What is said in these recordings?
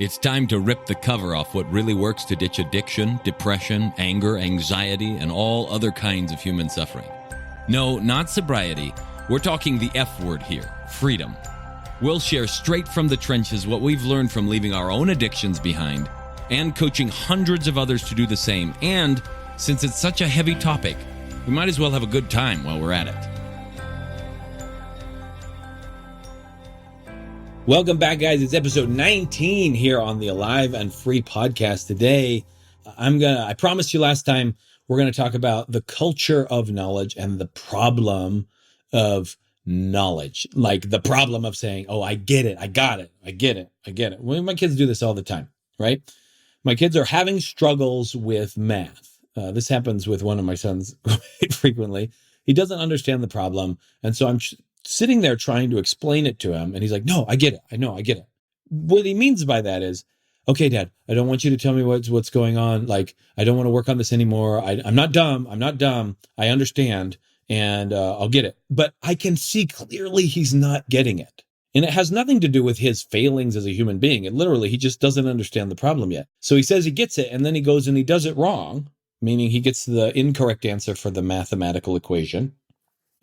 It's time to rip the cover off what really works to ditch addiction, depression, anger, anxiety, and all other kinds of human suffering. No, not sobriety. We're talking the F word here, freedom. We'll share straight from the trenches what we've learned from leaving our own addictions behind and coaching hundreds of others to do the same. And since it's such a heavy topic, we might as well have a good time while we're at it. Welcome back, guys. It's episode 19 here on the Alive and Free podcast. Today, I promised you last time, we're going to talk about the culture of knowledge and the problem of knowledge. Like the problem of saying, oh, I get it. I got it. I get it. I get it. Well, my kids do this all the time, right? My kids are having struggles with math. This happens with one of my sons quite frequently. He doesn't understand the problem. And so I'm sitting there trying to explain it to him. And he's like, no, I get it. I know, I get it. What he means by that is, okay, Dad, I don't want you to tell me what's going on. Like, I don't want to work on this anymore. I'm not dumb. I'm not dumb. I understand. And I'll get it. But I can see clearly he's not getting it. And it has nothing to do with his failings as a human being. It literally, he just doesn't understand the problem yet. So he says he gets it. And then he goes and he does it wrong, meaning he gets the incorrect answer for the mathematical equation.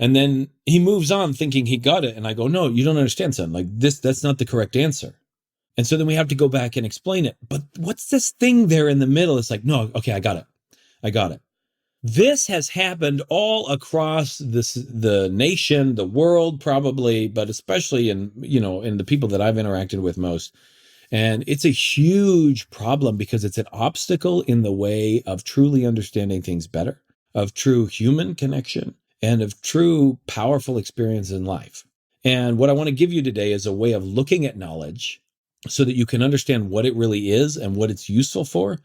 And then he moves on thinking he got it. And I go, no, you don't understand, son. Like that's not the correct answer. And so then we have to go back and explain it. But what's this thing there in the middle? It's like, no, okay, I got it. I got it. This has happened all across the nation, the world probably, but especially in the people that I've interacted with most. And it's a huge problem because it's an obstacle in the way of truly understanding things better, of true human connection, and of true powerful experience in life. And what I want to give you today is a way of looking at knowledge so that you can understand what it really is and what it's useful for,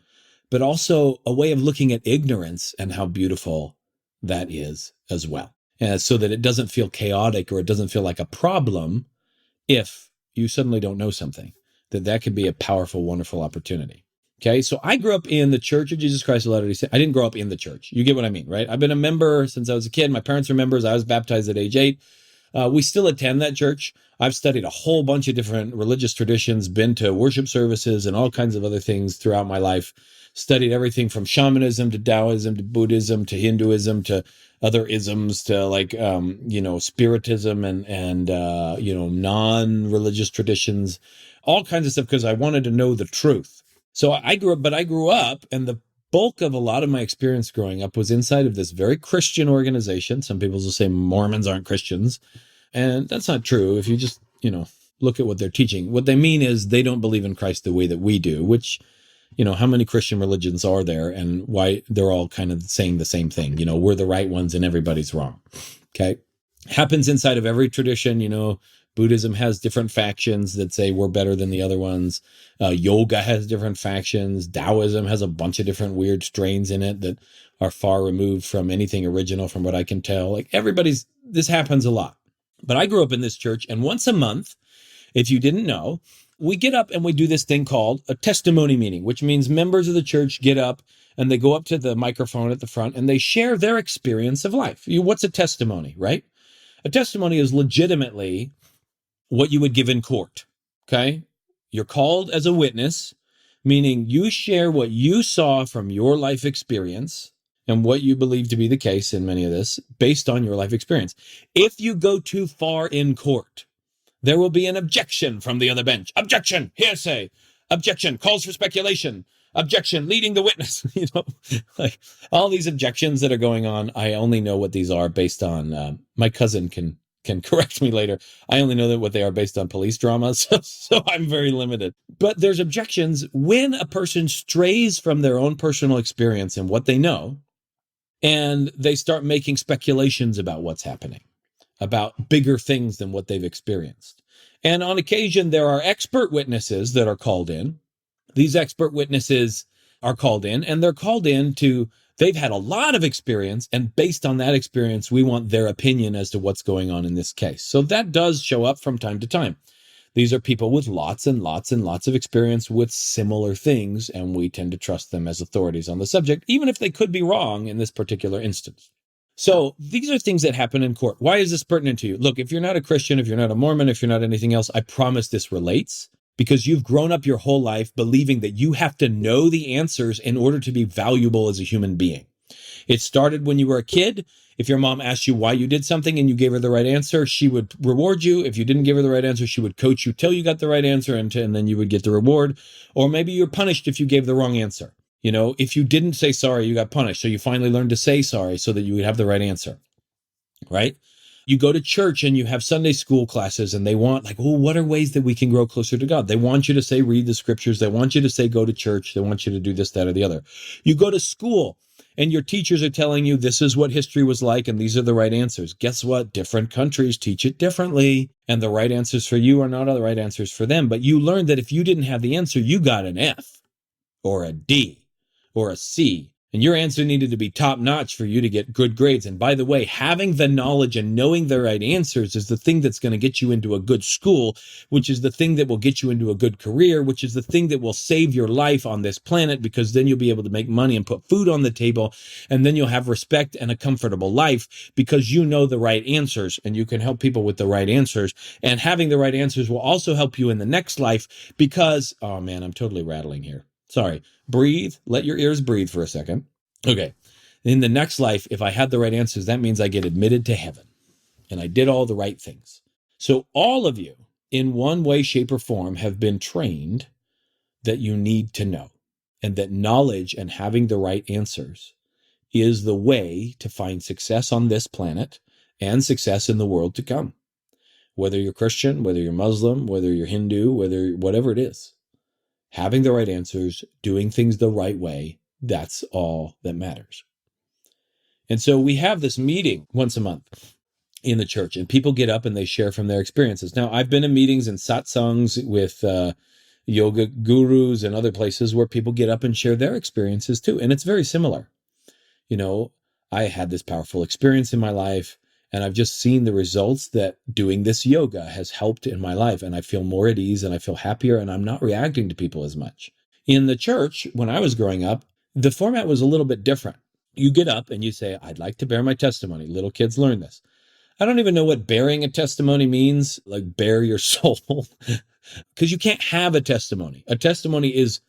but also a way of looking at ignorance and how beautiful that is as well. And so that it doesn't feel chaotic or it doesn't feel like a problem if you suddenly don't know something, that could be a powerful, wonderful opportunity. Okay, so I grew up in the Church of Jesus Christ of Latter-day Saints. I didn't grow up in the church. You get what I mean, right? I've been a member since I was a kid. My parents were members. I was baptized at age 8. We still attend that church. I've studied a whole bunch of different religious traditions, been to worship services and all kinds of other things throughout my life. Studied everything from shamanism to Taoism to Buddhism to Hinduism to other isms to spiritism and non-religious traditions, all kinds of stuff because I wanted to know the truth. So I grew up, and the bulk of a lot of my experience growing up was inside of this very Christian organization. Some people will say Mormons aren't Christians, and that's not true. If you just, look at what they're teaching, what they mean is they don't believe in Christ the way that we do, which, how many Christian religions are there and why they're all kind of saying the same thing. We're the right ones and everybody's wrong. Okay. Happens inside of every tradition, Buddhism has different factions that say we're better than the other ones. Yoga has different factions. Taoism has a bunch of different weird strains in it that are far removed from anything original from what I can tell. Like this happens a lot. But I grew up in this church, and once a month, if you didn't know, we get up and we do this thing called a testimony meeting, which means members of the church get up and they go up to the microphone at the front and they share their experience of life. What's a testimony, right? A testimony is legitimately what you would give in court, okay? You're called as a witness, meaning you share what you saw from your life experience and what you believe to be the case in many of this based on your life experience. If you go too far in court, there will be an objection from the other bench. Objection, hearsay. Objection, calls for speculation. Objection, leading the witness. Like all these objections that are going on. I only know what these are based on, my cousin can correct me later. I only know that what they are based on police dramas, so I'm very limited. But there's objections when a person strays from their own personal experience and what they know, and they start making speculations about what's happening, about bigger things than what they've experienced. And on occasion, there are expert witnesses that are called in. These expert witnesses are called in, and they're called in they've had a lot of experience, and based on that experience, we want their opinion as to what's going on in this case. So that does show up from time to time. These are people with lots and lots and lots of experience with similar things, and we tend to trust them as authorities on the subject, even if they could be wrong in this particular instance. So these are things that happen in court. Why is this pertinent to you? Look, if you're not a Christian, if you're not a Mormon, if you're not anything else, I promise this relates. because you've grown up your whole life believing that you have to know the answers in order to be valuable as a human being. It started when you were a kid. If your mom asked you why you did something and you gave her the right answer, she would reward you. If you didn't give her the right answer, she would coach you till you got the right answer, and then you would get the reward. Or maybe you're punished if you gave the wrong answer. If you didn't say sorry, you got punished. So you finally learned to say sorry so that you would have the right answer, right? You go to church and you have Sunday school classes, and they want what are ways that we can grow closer to God? They want you to say, read the scriptures. They want you to say, go to church. They want you to do this, that, or the other. You go to school and your teachers are telling you this is what history was like and these are the right answers. Guess what? Different countries teach it differently, and the right answers for you are not the right answers for them. But you learned that if you didn't have the answer, you got an F or a D or a C. And your answer needed to be top notch for you to get good grades. And by the way, having the knowledge and knowing the right answers is the thing that's going to get you into a good school, which is the thing that will get you into a good career, which is the thing that will save your life on this planet, because then you'll be able to make money and put food on the table. And then you'll have respect and a comfortable life because you know the right answers and you can help people with the right answers. And having the right answers will also help you in the next life because, oh man, I'm totally rattling here. Sorry. Breathe. Let your ears breathe for a second. Okay. In the next life, if I had the right answers, that means I get admitted to heaven and I did all the right things. So all of you, in one way, shape, or form, have been trained that you need to know, and that knowledge and having the right answers is the way to find success on this planet and success in the world to come. Whether you're Christian, whether you're Muslim, whether you're Hindu, whatever it is. Having the right answers, doing things the right way, that's all that matters. And so we have this meeting once a month in the church, and people get up and they share from their experiences. Now, I've been in meetings and satsangs with yoga gurus and other places where people get up and share their experiences too. And it's very similar. I had this powerful experience in my life, and I've just seen the results that doing this yoga has helped in my life. And I feel more at ease and I feel happier, and I'm not reacting to people as much. In the church, when I was growing up, the format was a little bit different. You get up and you say, I'd like to bear my testimony. Little kids learn this. I don't even know what bearing a testimony means, like bare your soul, because you can't have a testimony. A testimony is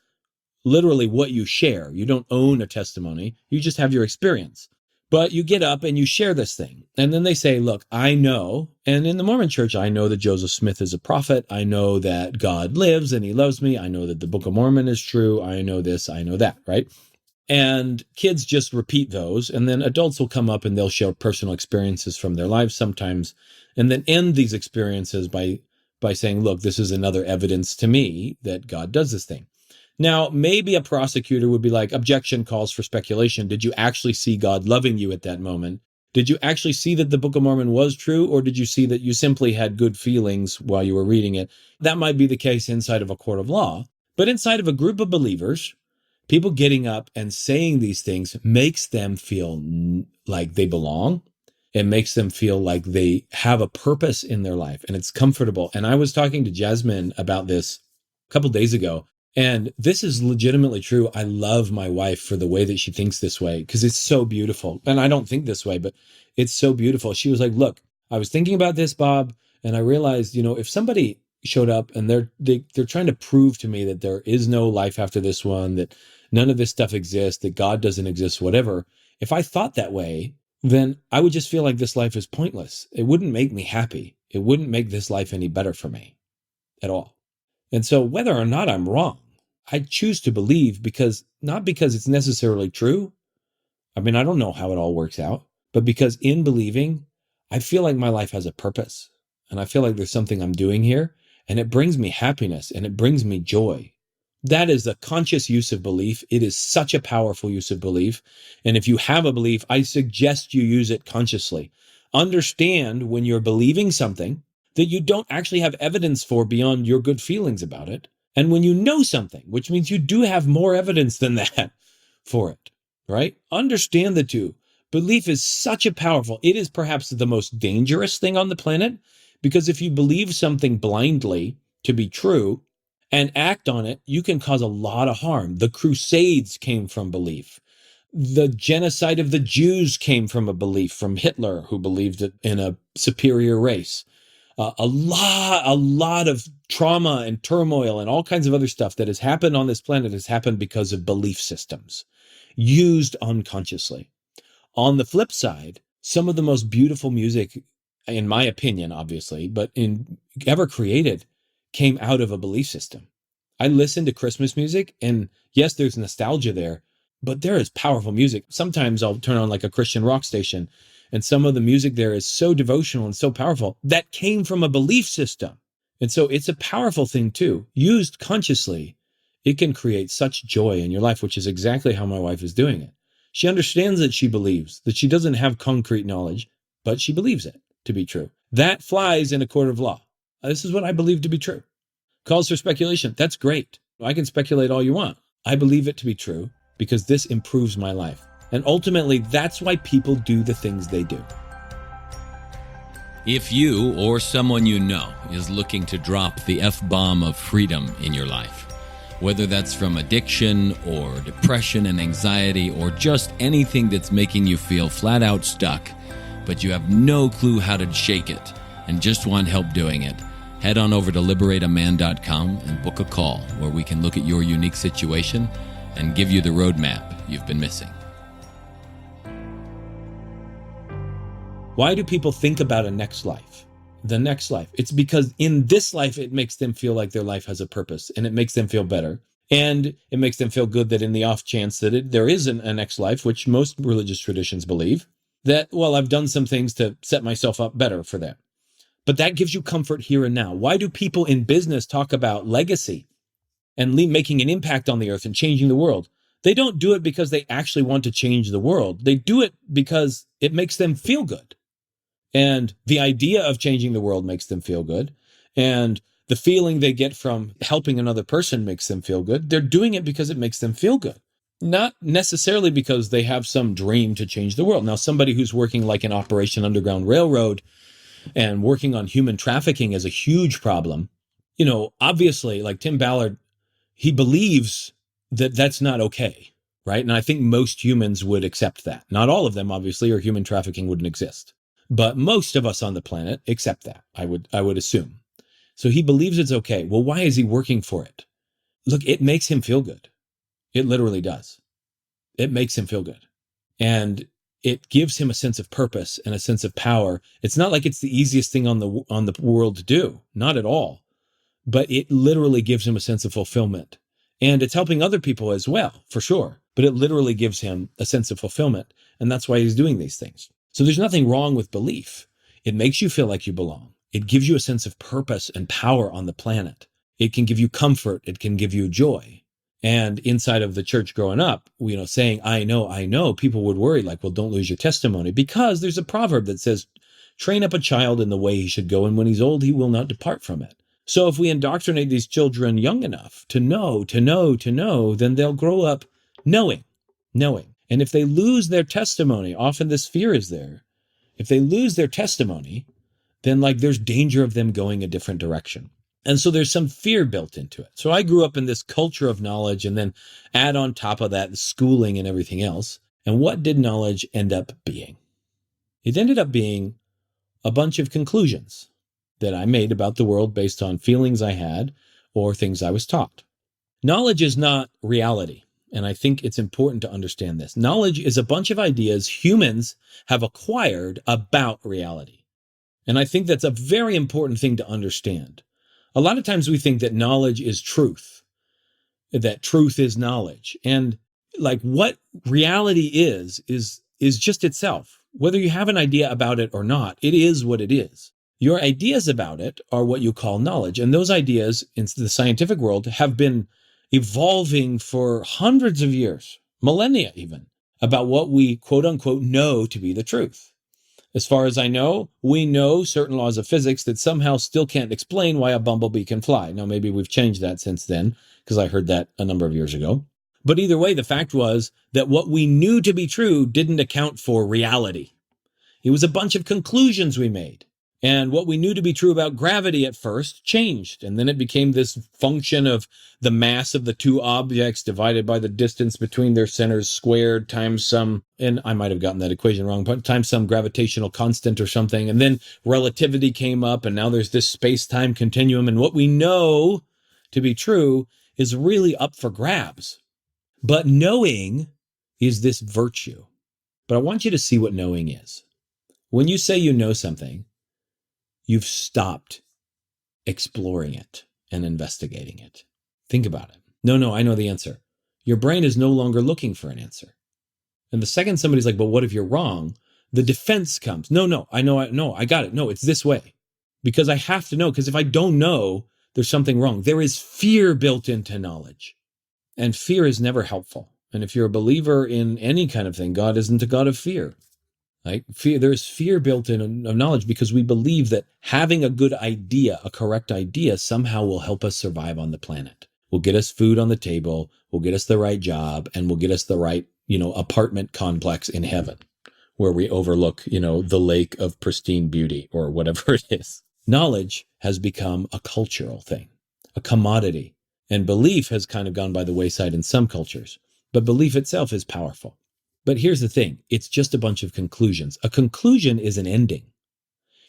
literally what you share. You don't own a testimony. You just have your experience. But you get up and you share this thing. And then they say, look, I know, and in the Mormon church, I know that Joseph Smith is a prophet. I know that God lives and he loves me. I know that the Book of Mormon is true. I know this, I know that, right? And kids just repeat those. And then adults will come up and they'll share personal experiences from their lives sometimes, and then end these experiences by saying, look, this is another evidence to me that God does this thing. Now, maybe a prosecutor would be like, objection, calls for speculation. Did you actually see God loving you at that moment? Did you actually see that the Book of Mormon was true? Or did you see that you simply had good feelings while you were reading it? That might be the case inside of a court of law. But inside of a group of believers, people getting up and saying these things makes them feel like they belong. It makes them feel like they have a purpose in their life, and it's comfortable. And I was talking to Jasmine about this a couple days ago. And this is legitimately true. I love my wife for the way that she thinks this way, because it's so beautiful. And I don't think this way, but it's so beautiful. She was like, look, I was thinking about this, Bob, and I realized, if somebody showed up and they're trying to prove to me that there is no life after this one, that none of this stuff exists, that God doesn't exist, whatever. If I thought that way, then I would just feel like this life is pointless. It wouldn't make me happy. It wouldn't make this life any better for me at all. And so whether or not I'm wrong, I choose to believe not because it's necessarily true. I mean, I don't know how it all works out, but because in believing, I feel like my life has a purpose, and I feel like there's something I'm doing here, and it brings me happiness and it brings me joy. That is a conscious use of belief. It is such a powerful use of belief. And if you have a belief, I suggest you use it consciously. Understand when you're believing something that you don't actually have evidence for beyond your good feelings about it. And when you know something, which means you do have more evidence than that for it, right? Understand the two. Belief is such a powerful, it is perhaps the most dangerous thing on the planet, because if you believe something blindly to be true and act on it, you can cause a lot of harm. The Crusades came from belief. The genocide of the Jews came from a belief from Hitler, who believed in a superior race. A lot of trauma and turmoil and all kinds of other stuff that has happened on this planet has happened because of belief systems used unconsciously. On the flip side, some of the most beautiful music, in my opinion, obviously, but ever created, came out of a belief system. I listen to Christmas music, and yes, there's nostalgia there, but there is powerful music. Sometimes I'll turn on like a Christian rock station, and some of the music there is so devotional and so powerful that came from a belief system. And so it's a powerful thing too. Used consciously, it can create such joy in your life, which is exactly how my wife is doing it. She understands that she believes, that she doesn't have concrete knowledge, but she believes it to be true. That flies in a court of law. This is what I believe to be true. Calls for speculation. That's great. I can speculate all you want. I believe it to be true because this improves my life. And ultimately, that's why people do the things they do. If you or someone you know is looking to drop the F-bomb of freedom in your life, whether that's from addiction or depression and anxiety or just anything that's making you feel flat out stuck, but you have no clue how to shake it and just want help doing it, head on over to liberateaman.com and book a call where we can look at your unique situation and give you the roadmap you've been missing. Why do people think about a next life? The next life. It's because in this life, it makes them feel like their life has a purpose, and it makes them feel better. And it makes them feel good that in the off chance that there is a next life, which most religious traditions believe, that, well, I've done some things to set myself up better for that. But that gives you comfort here and now. Why do people in business talk about legacy and making an impact on the earth and changing the world? They don't do it because they actually want to change the world. They do it because it makes them feel good. And the idea of changing the world makes them feel good. And the feeling they get from helping another person makes them feel good. They're doing it because it makes them feel good. Not necessarily because they have some dream to change the world. Now, somebody who's working like in Operation Underground Railroad and working on human trafficking is a huge problem. You know, obviously, like Tim Ballard, he believes that that's not okay, right? And I think most humans would accept that. Not all of them, obviously, or human trafficking wouldn't exist. But most of us on the planet accept that, I would assume. So he believes it's okay. Well, why is he working for it? Look, it makes him feel good. It literally does. It makes him feel good. And it gives him a sense of purpose and a sense of power. It's not like it's the easiest thing on the world to do. Not at all. But it literally gives him a sense of fulfillment. And it's helping other people as well, for sure. But it literally gives him a sense of fulfillment. And that's why he's doing these things. So there's nothing wrong with belief. It makes you feel like you belong. It gives you a sense of purpose and power on the planet. It can give you comfort. It can give you joy. And inside of the church growing up, you know, saying, I know, people would worry like, well, don't lose your testimony, because there's a proverb that says, train up a child in the way he should go, and when he's old, he will not depart from it. So if we indoctrinate these children young enough to know, then they'll grow up knowing. And if they lose their testimony, often this fear is there. If they lose their testimony, then like there's danger of them going a different direction. And so there's some fear built into it. So I grew up in this culture of knowledge, and then add on top of that the schooling and everything else. And what did knowledge end up being? It ended up being a bunch of conclusions that I made about the world based on feelings I had or things I was taught. Knowledge is not reality. And I think it's important to understand this. Knowledge is a bunch of ideas humans have acquired about reality. And I think that's a very important thing to understand. A lot of times we think that knowledge is truth, that truth is knowledge. And like what reality is just itself. Whether you have an idea about it or not, it is what it is. Your ideas about it are what you call knowledge. And those ideas in the scientific world have been evolving for hundreds of years, millennia even, about what we quote unquote know to be the truth. As far as I know, we know certain laws of physics that somehow still can't explain why a bumblebee can fly. Now, maybe we've changed that since then, because I heard that a number of years ago. But either way, the fact was that what we knew to be true didn't account for reality. It was a bunch of conclusions we made. And what we knew to be true about gravity at first changed. And then it became this function of the mass of the two objects divided by the distance between their centers squared times some, and I might have gotten that equation wrong, but times some gravitational constant or something. And then relativity came up, and now there's this space-time continuum. And what we know to be true is really up for grabs. But knowing is this virtue. But I want you to see what knowing is. When you say you know something, you've stopped exploring it and investigating it. Think about it. No, I know the answer. Your brain is no longer looking for an answer. And the second somebody's like, but what if you're wrong? The defense comes. No, I got it. No, it's this way. Because I have to know, because if I don't know, there's something wrong. There is fear built into knowledge. And fear is never helpful. And if you're a believer in any kind of thing, God isn't a God of fear. Right? There is fear built in of knowledge because we believe that having a good idea, a correct idea, somehow will help us survive on the planet. Will get us food on the table, will get us the right job, and will get us the right, apartment complex in heaven where we overlook, the lake of pristine beauty or whatever it is. Knowledge has become a cultural thing, a commodity, and belief has kind of gone by the wayside in some cultures, but belief itself is powerful. But here's the thing, it's just a bunch of conclusions. A conclusion is an ending.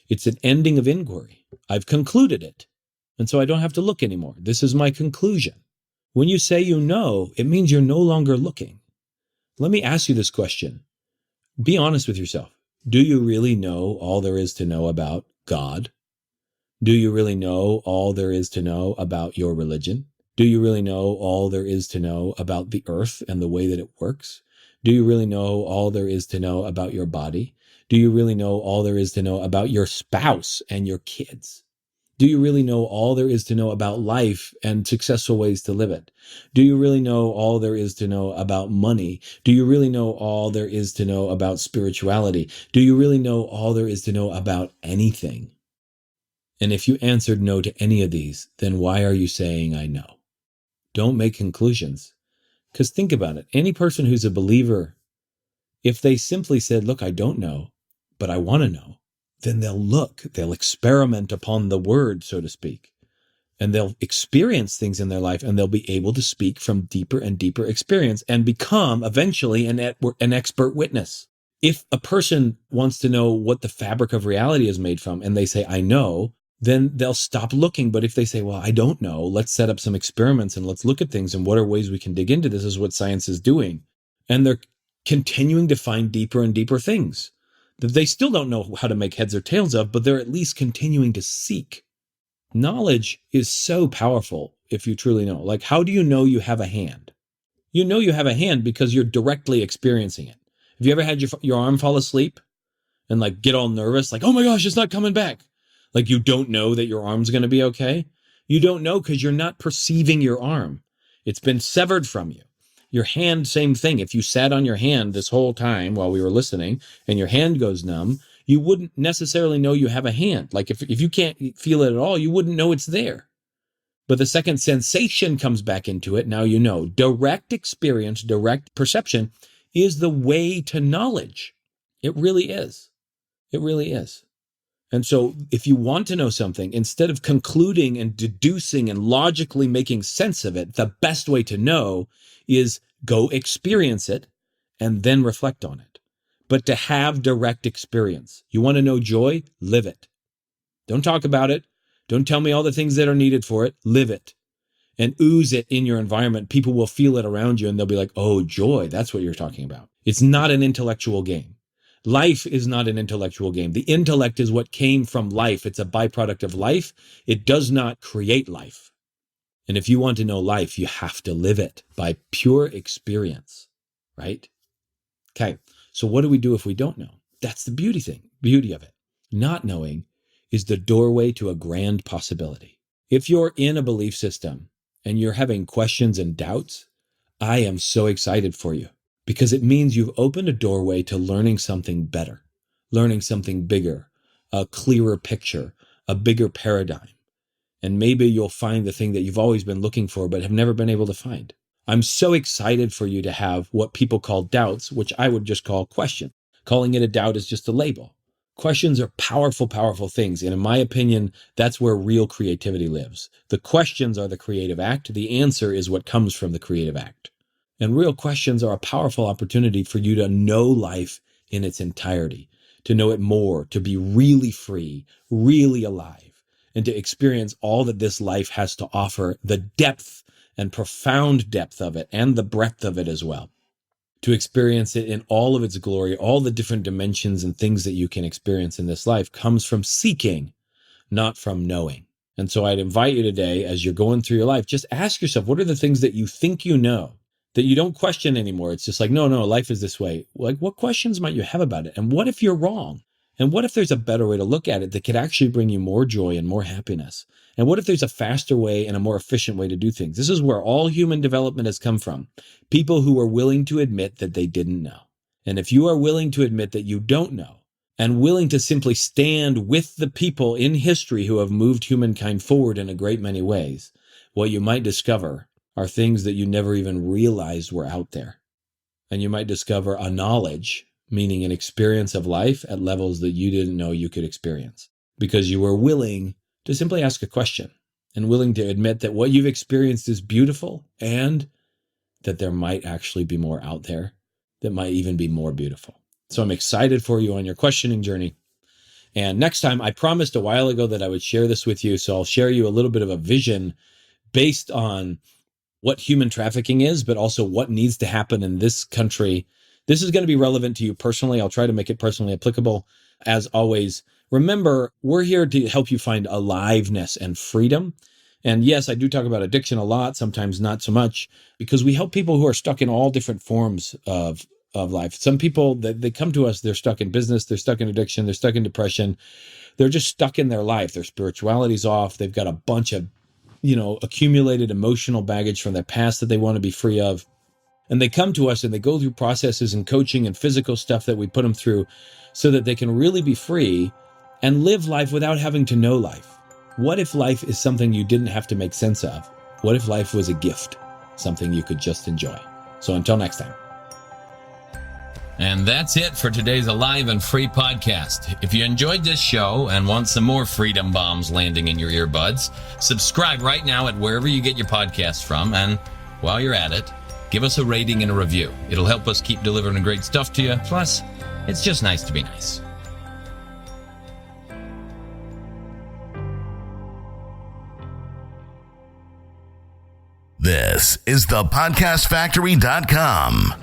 It's an ending of inquiry. I've concluded it, and so I don't have to look anymore. This is my conclusion. When you say you know, it means you're no longer looking. Let me ask you this question. Be honest with yourself. Do you really know all there is to know about God? Do you really know all there is to know about your religion? Do you really know all there is to know about the earth and the way that it works? Do you really know all there is to know about your body? Do you really know all there is to know about your spouse and your kids? Do you really know all there is to know about life and successful ways to live it? Do you really know all there is to know about money? Do you really know all there is to know about spirituality? Do you really know all there is to know about anything? And if you answered no to any of these, then why are you saying I know? Don't make conclusions. Because think about it. Any person who's a believer, if they simply said, look, I don't know, but I want to know, then they'll experiment upon the word, so to speak, and they'll experience things in their life, and they'll be able to speak from deeper and deeper experience and become eventually an expert witness. If a person wants to know what the fabric of reality is made from, and they say, I know, then they'll stop looking. But if they say, well, I don't know, let's set up some experiments and let's look at things and what are ways we can dig into this is what science is doing. And they're continuing to find deeper and deeper things that they still don't know how to make heads or tails of, but they're at least continuing to seek. Knowledge is so powerful if you truly know. Like, how do you know you have a hand? You know you have a hand because you're directly experiencing it. Have you ever had your arm fall asleep and like get all nervous? Like, oh my gosh, it's not coming back. Like you don't know that your arm's going to be okay. You don't know because you're not perceiving your arm. It's been severed from you. Your hand, same thing. If you sat on your hand this whole time while we were listening and your hand goes numb, you wouldn't necessarily know you have a hand. Like if you can't feel it at all, you wouldn't know it's there. But the second sensation comes back into it, now you know. Direct experience, direct perception is the way to knowledge. It really is. It really is. And so if you want to know something, instead of concluding and deducing and logically making sense of it, the best way to know is go experience it and then reflect on it. But to have direct experience. You want to know joy? Live it. Don't talk about it. Don't tell me all the things that are needed for it. Live it. And ooze it in your environment. People will feel it around you and they'll be like, oh, joy, that's what you're talking about. It's not an intellectual game. Life is not an intellectual game. The intellect is what came from life. It's a byproduct of life. It does not create life. And if you want to know life, you have to live it by pure experience, right? Okay, so what do we do if we don't know? That's the beauty of it. Not knowing is the doorway to a grand possibility. If you're in a belief system and you're having questions and doubts, I am so excited for you. Because it means you've opened a doorway to learning something better, learning something bigger, a clearer picture, a bigger paradigm. And maybe you'll find the thing that you've always been looking for but have never been able to find. I'm so excited for you to have what people call doubts, which I would just call questions. Calling it a doubt is just a label. Questions are powerful, powerful things. And in my opinion, that's where real creativity lives. The questions are the creative act. The answer is what comes from the creative act. And real questions are a powerful opportunity for you to know life in its entirety, to know it more, to be really free, really alive, and to experience all that this life has to offer, the depth and profound depth of it, and the breadth of it as well. To experience it in all of its glory, all the different dimensions and things that you can experience in this life comes from seeking, not from knowing. And so I'd invite you today, as you're going through your life, just ask yourself, what are the things that you think you know that you don't question anymore? It's just like, no, life is this way. Like, what questions might you have about it? And what if you're wrong? And what if there's a better way to look at it that could actually bring you more joy and more happiness? And what if there's a faster way and a more efficient way to do things? This is where all human development has come from. People who are willing to admit that they didn't know. And if you are willing to admit that you don't know, and willing to simply stand with the people in history who have moved humankind forward in a great many ways, what you might discover are things that you never even realized were out there. And you might discover a knowledge, meaning an experience of life at levels that you didn't know you could experience, because you were willing to simply ask a question and willing to admit that what you've experienced is beautiful and that there might actually be more out there that might even be more beautiful. So I'm excited for you on your questioning journey. And next time, I promised a while ago that I would share this with you. So I'll share you a little bit of a vision based on what human trafficking is, but also what needs to happen in this country. This is going to be relevant to you personally. I'll try to make it personally applicable. As always, remember, we're here to help you find aliveness and freedom. And yes, I do talk about addiction a lot, sometimes not so much, because we help people who are stuck in all different forms of life. Some people, they come to us, they're stuck in business, they're stuck in addiction, they're stuck in depression. They're just stuck in their life. Their spirituality's off. They've got a bunch of, accumulated emotional baggage from their past that they want to be free of. And they come to us and they go through processes and coaching and physical stuff that we put them through so that they can really be free and live life without having to know life. What if life is something you didn't have to make sense of? What if life was a gift, something you could just enjoy? So until next time. And that's it for today's Alive and Free podcast. If you enjoyed this show and want some more freedom bombs landing in your earbuds, subscribe right now at wherever you get your podcasts from. And while you're at it, give us a rating and a review. It'll help us keep delivering great stuff to you. Plus, it's just nice to be nice. This is thepodcastfactory.com.